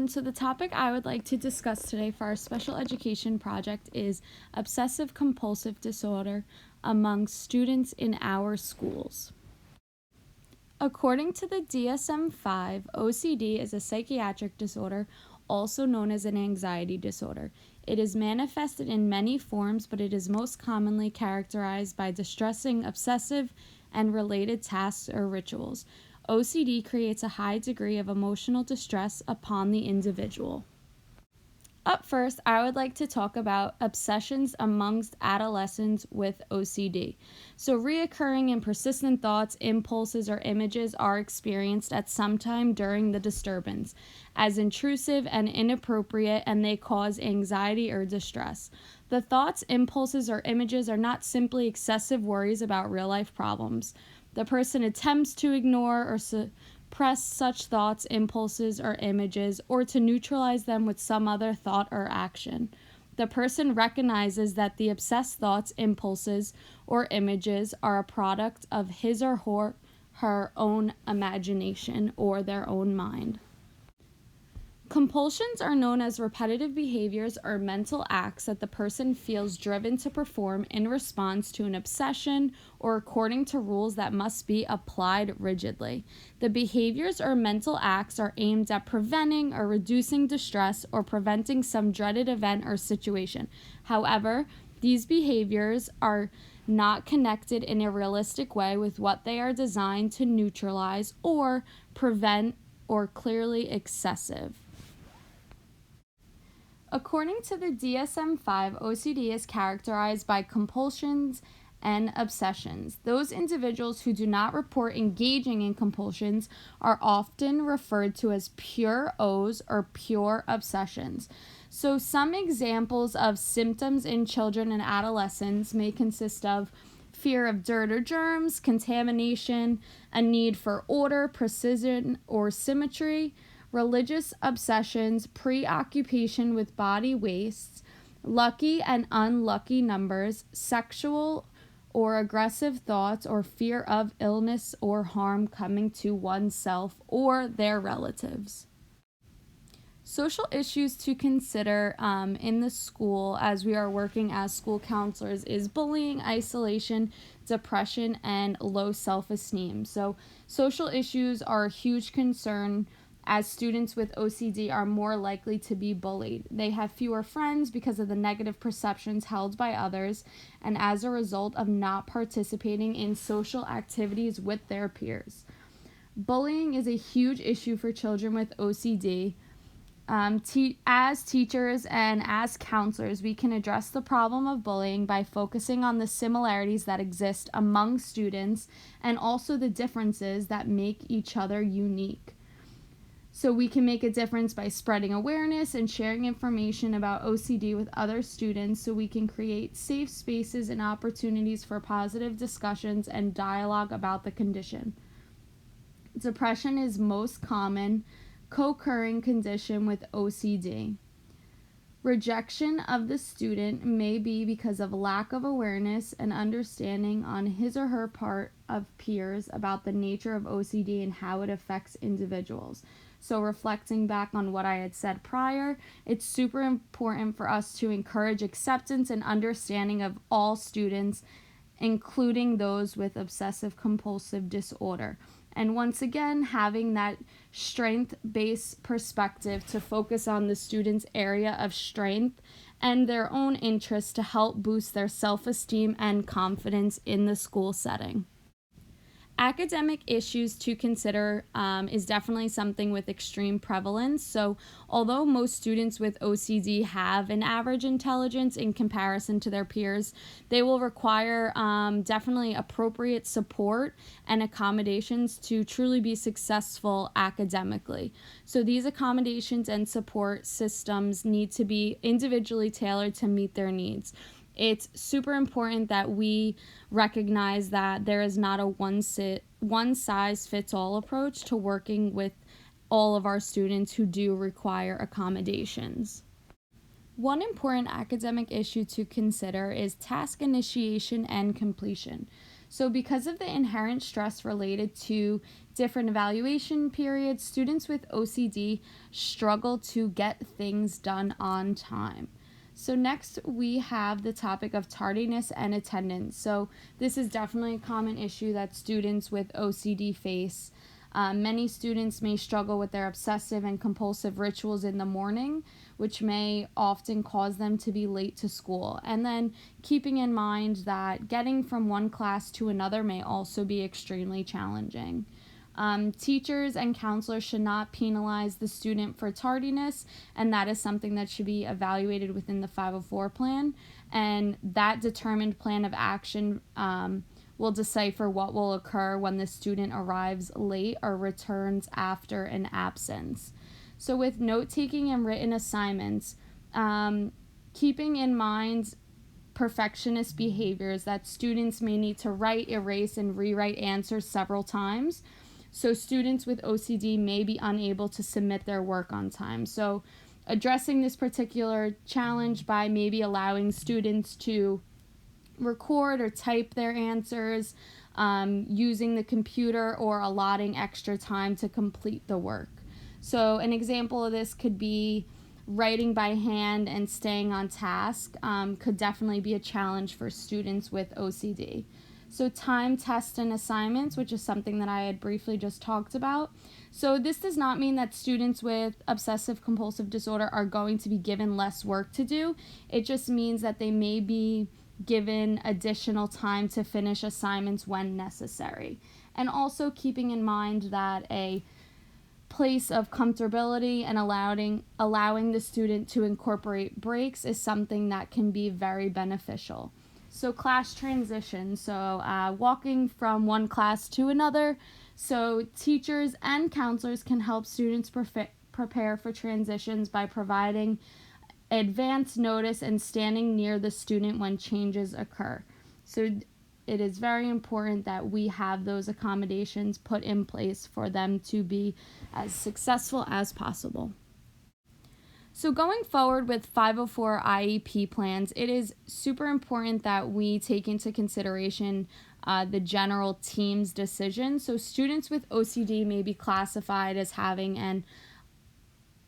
So the topic I would like to discuss today for our special education project is obsessive compulsive disorder among students in our schools. According to the DSM-5, OCD is a psychiatric disorder, also known as an anxiety disorder. It is manifested in many forms, but it is most commonly characterized by distressing, obsessive, and related tasks or rituals. OCD creates a high degree of emotional distress upon the individual. Up first, I would like to talk about obsessions amongst adolescents with OCD. So, reoccurring and persistent thoughts, impulses, or images are experienced at some time during the disturbance as intrusive and inappropriate, and they cause anxiety or distress. The thoughts, impulses, or images are not simply excessive worries about real-life problems. The person attempts to ignore or suppress such thoughts, impulses, or images, or to neutralize them with some other thought or action. The person recognizes that the obsessed thoughts, impulses, or images are a product of his or her own imagination or their own mind. Compulsions are known as repetitive behaviors or mental acts that the person feels driven to perform in response to an obsession or according to rules that must be applied rigidly. The behaviors or mental acts are aimed at preventing or reducing distress or preventing some dreaded event or situation. However, these behaviors are not connected in a realistic way with what they are designed to neutralize or prevent or clearly excessive. According to the DSM-5, OCD is characterized by compulsions and obsessions. Those individuals who do not report engaging in compulsions are often referred to as pure O's or pure obsessions. So some examples of symptoms in children and adolescents may consist of fear of dirt or germs, contamination, a need for order, precision, or symmetry, religious obsessions, preoccupation with body wastes, lucky and unlucky numbers, sexual or aggressive thoughts, or fear of illness or harm coming to oneself or their relatives. Social issues to consider in the school as we are working as school counselors is bullying, isolation, depression, and low self-esteem. So social issues are a huge concern as students with OCD are more likely to be bullied. They have fewer friends because of the negative perceptions held by others and as a result of not participating in social activities with their peers. Bullying is a huge issue for children with OCD. As teachers and as counselors, we can address the problem of bullying by focusing on the similarities that exist among students and also the differences that make each other unique. So we can make a difference by spreading awareness and sharing information about OCD with other students so we can create safe spaces and opportunities for positive discussions and dialogue about the condition. Depression is most common co-occurring condition with OCD. Rejection of the student may be because of lack of awareness and understanding on his or her part of peers about the nature of OCD and how it affects individuals. So reflecting back on what I had said prior, it's super important for us to encourage acceptance and understanding of all students, including those with obsessive compulsive disorder. And once again, having that strength-based perspective to focus on the student's area of strength and their own interests to help boost their self-esteem and confidence in the school setting. Academic issues to consider is definitely something with extreme prevalence. So although most students with OCD have an average intelligence in comparison to their peers, they will require definitely appropriate support and accommodations to truly be successful academically. So these accommodations and support systems need to be individually tailored to meet their needs. It's super important that we recognize that there is not a one-size-fits-all approach to working with all of our students who do require accommodations. One important academic issue to consider is task initiation and completion. So because of the inherent stress related to different evaluation periods, students with OCD struggle to get things done on time. So next we have the topic of tardiness and attendance. So this is definitely a common issue that students with OCD face. Many students may struggle with their obsessive and compulsive rituals in the morning, which may often cause them to be late to school. And then keeping in mind that getting from one class to another may also be extremely challenging. Teachers and counselors should not penalize the student for tardiness, and that is something that should be evaluated within the 504 plan. And that determined plan of action will decipher what will occur when the student arrives late or returns after an absence. So with note-taking and written assignments, keeping in mind perfectionist behaviors that students may need to write, erase, and rewrite answers several times. So students with OCD may be unable to submit their work on time. So addressing this particular challenge by maybe allowing students to record or type their answers, using the computer, or allotting extra time to complete the work. So an example of this could be writing by hand and staying on task could definitely be a challenge for students with OCD. So time, tests, and assignments, which is something that I had briefly just talked about. So this does not mean that students with obsessive compulsive disorder are going to be given less work to do. It just means that they may be given additional time to finish assignments when necessary. And also keeping in mind that a place of comfortability and allowing the student to incorporate breaks is something that can be very beneficial. So class transition, so walking from one class to another. So teachers and counselors can help students prepare for transitions by providing advance notice and standing near the student when changes occur. So it is very important that we have those accommodations put in place for them to be as successful as possible. So going forward with 504 IEP plans, it is super important that we take into consideration the general team's decision. So students with OCD may be classified as having an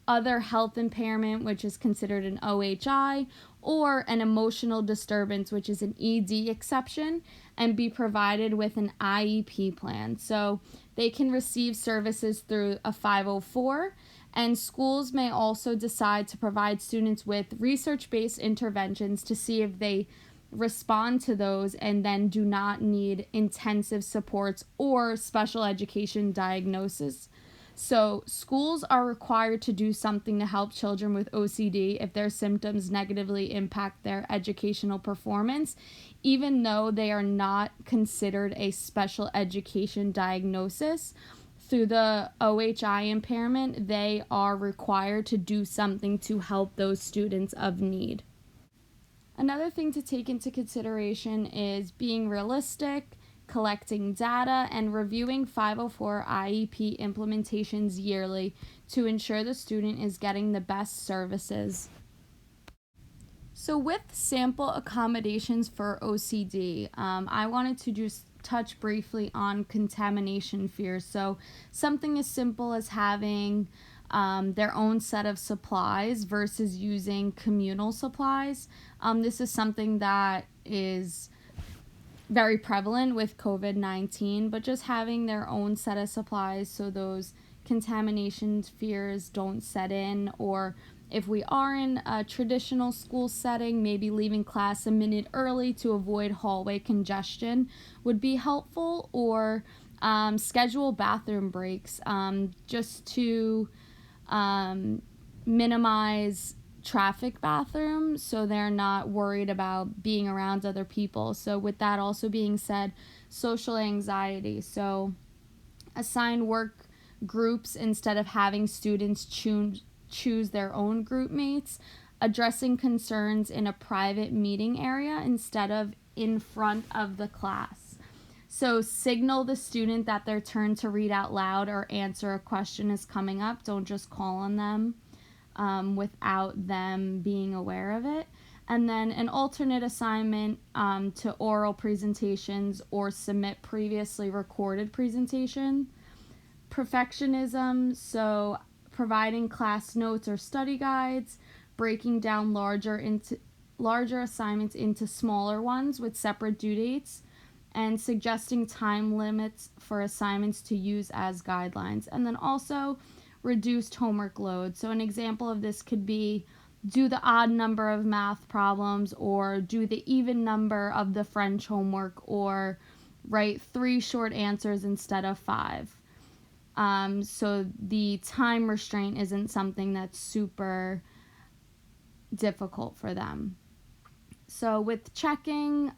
other health impairment, which is considered an OHI, or an emotional disturbance, which is an ED exception, and be provided with an IEP plan. So they can receive services through a 504, and schools may also decide to provide students with research-based interventions to see if they respond to those and then do not need intensive supports or special education diagnosis. So schools are required to do something to help children with OCD if their symptoms negatively impact their educational performance, even though they are not considered a special education diagnosis. Through the OHI impairment, they are required to do something to help those students of need. Another thing to take into consideration is being realistic, collecting data, and reviewing 504 IEP implementations yearly to ensure the student is getting the best services. So with sample accommodations for OCD, I wanted to just touch briefly on contamination fears. So something as simple as having their own set of supplies versus using communal supplies. This is something that is very prevalent with COVID-19, but just having their own set of supplies so those contamination fears don't set in, or if we are in a traditional school setting, maybe leaving class a minute early to avoid hallway congestion would be helpful, or schedule bathroom breaks just to minimize traffic bathrooms so they're not worried about being around other people. So with that also being said, social anxiety. So assign work groups instead of having students choose their own group mates, addressing concerns in a private meeting area instead of in front of the class. So signal the student that their turn to read out loud or answer a question is coming up. Don't just call on them without them being aware of it. And then an alternate assignment to oral presentations or submit previously recorded presentation. Perfectionism, so providing class notes or study guides, breaking down larger assignments into smaller ones with separate due dates, and suggesting time limits for assignments to use as guidelines. And then also reduced homework load. So an example of this could be do the odd number of math problems, or do the even number of the French homework, or write 3 short answers instead of 5. So the time restraint isn't something that's super difficult for them. So with checking,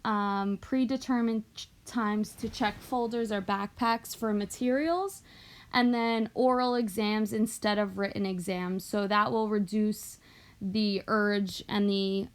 predetermined times to check folders or backpacks for materials, and then oral exams instead of written exams. So that will reduce the urge and the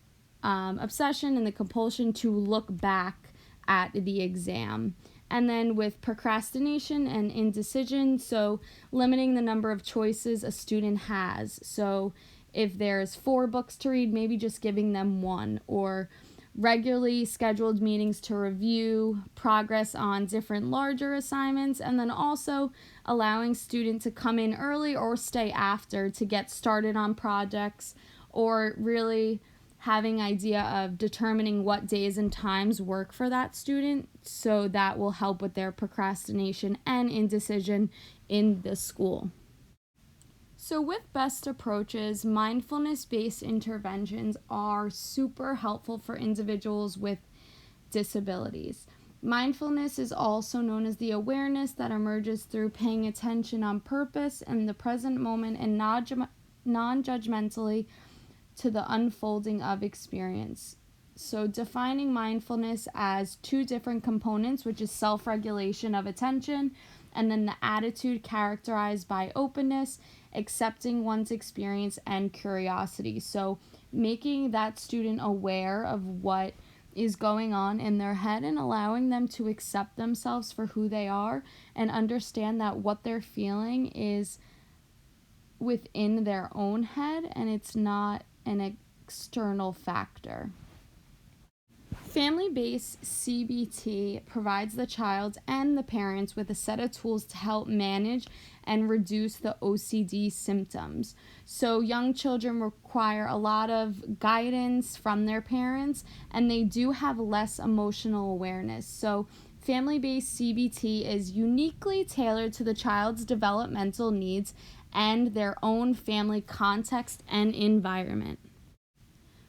obsession and the compulsion to look back at the exam. And then with procrastination and indecision, so limiting the number of choices a student has. So if there's 4 books to read, maybe just giving them 1, or regularly scheduled meetings to review progress on different larger assignments, and then also allowing students to come in early or stay after to get started on projects, or really having idea of determining what days and times work for that student, so that will help with their procrastination and indecision in the school. So with BEST approaches, mindfulness-based interventions are super helpful for individuals with disabilities. Mindfulness is also known as the awareness that emerges through paying attention on purpose in the present moment and non-judgmentally to the unfolding of experience. So defining mindfulness as 2 different components, which is self-regulation of attention, and then the attitude characterized by openness, accepting one's experience, and curiosity. So making that student aware of what is going on in their head and allowing them to accept themselves for who they are and understand that what they're feeling is within their own head and it's not an external factor. Family-based CBT provides the child and the parents with a set of tools to help manage and reduce the OCD symptoms. So young children require a lot of guidance from their parents, and they do have less emotional awareness. So family-based CBT is uniquely tailored to the child's developmental needs and their own family context and environment.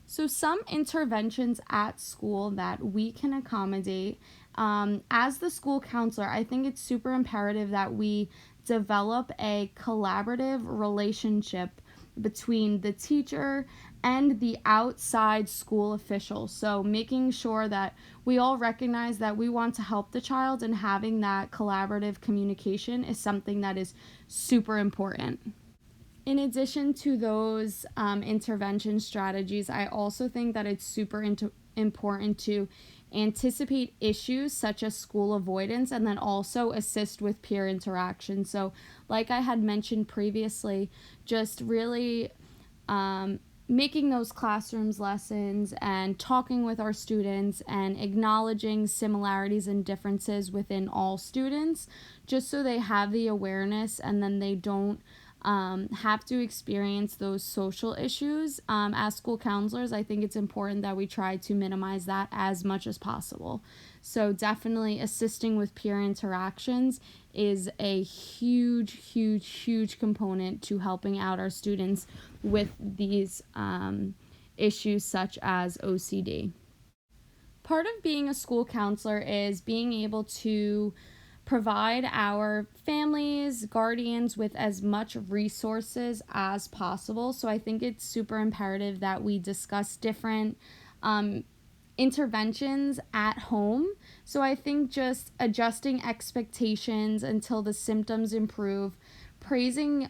So some interventions at school that we can accommodate, as the school counselor, I think it's super imperative that we develop a collaborative relationship between the teacher and the outside school official. So making sure that we all recognize that we want to help the child, and having that collaborative communication is something that is super important. In addition to those intervention strategies, I also think that it's super important to anticipate issues such as school avoidance, and then also assist with peer interaction. So like I had mentioned previously, just really making those classrooms lessons and talking with our students and acknowledging similarities and differences within all students, just so they have the awareness and then they don't have to experience those social issues. As school counselors, I think it's important that we try to minimize that as much as possible. So definitely assisting with peer interactions is a huge component to helping out our students with these issues such as OCD. Part of being a school counselor is being able to provide our families, guardians with as much resources as possible. So I think it's super imperative that we discuss different interventions at home. So I think just adjusting expectations until the symptoms improve, praising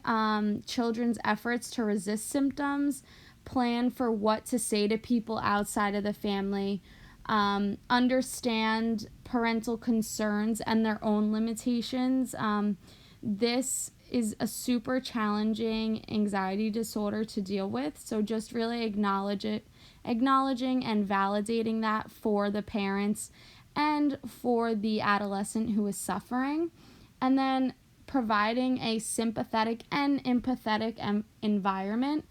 children's efforts to resist symptoms, plan for what to say to people outside of the family, understand parental concerns and their own limitations. This is a super challenging anxiety disorder to deal with, so just really acknowledge it acknowledging and validating that for the parents and for the adolescent who is suffering, and then providing a sympathetic and empathetic environment.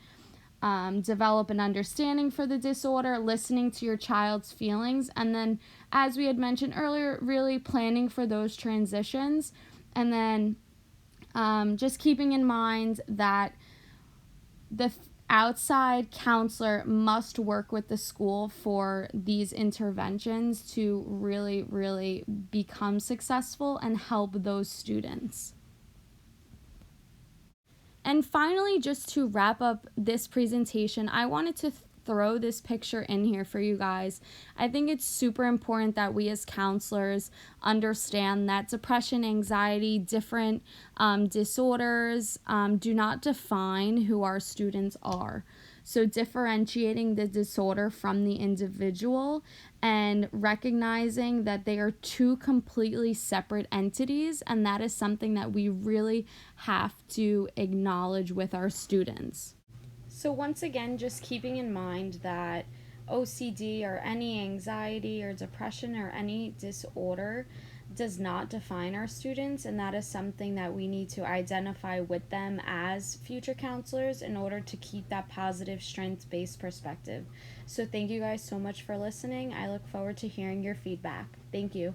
Develop an understanding for the disorder, listening to your child's feelings, and then, as we had mentioned earlier, really planning for those transitions. And then just keeping in mind that the outside counselor must work with the school for these interventions to really, really become successful and help those students. And finally, just to wrap up this presentation, I wanted to throw this picture in here for you guys. I think it's super important that we as counselors understand that depression, anxiety, different disorders do not define who our students are. So differentiating the disorder from the individual and recognizing that they are two completely separate entities, and that is something that we really have to acknowledge with our students. So once again, just keeping in mind that OCD or any anxiety or depression or any disorder does not define our students, and that is something that we need to identify with them as future counselors in order to keep that positive strengths-based perspective. So thank you guys so much for listening. I look forward to hearing your feedback. Thank you.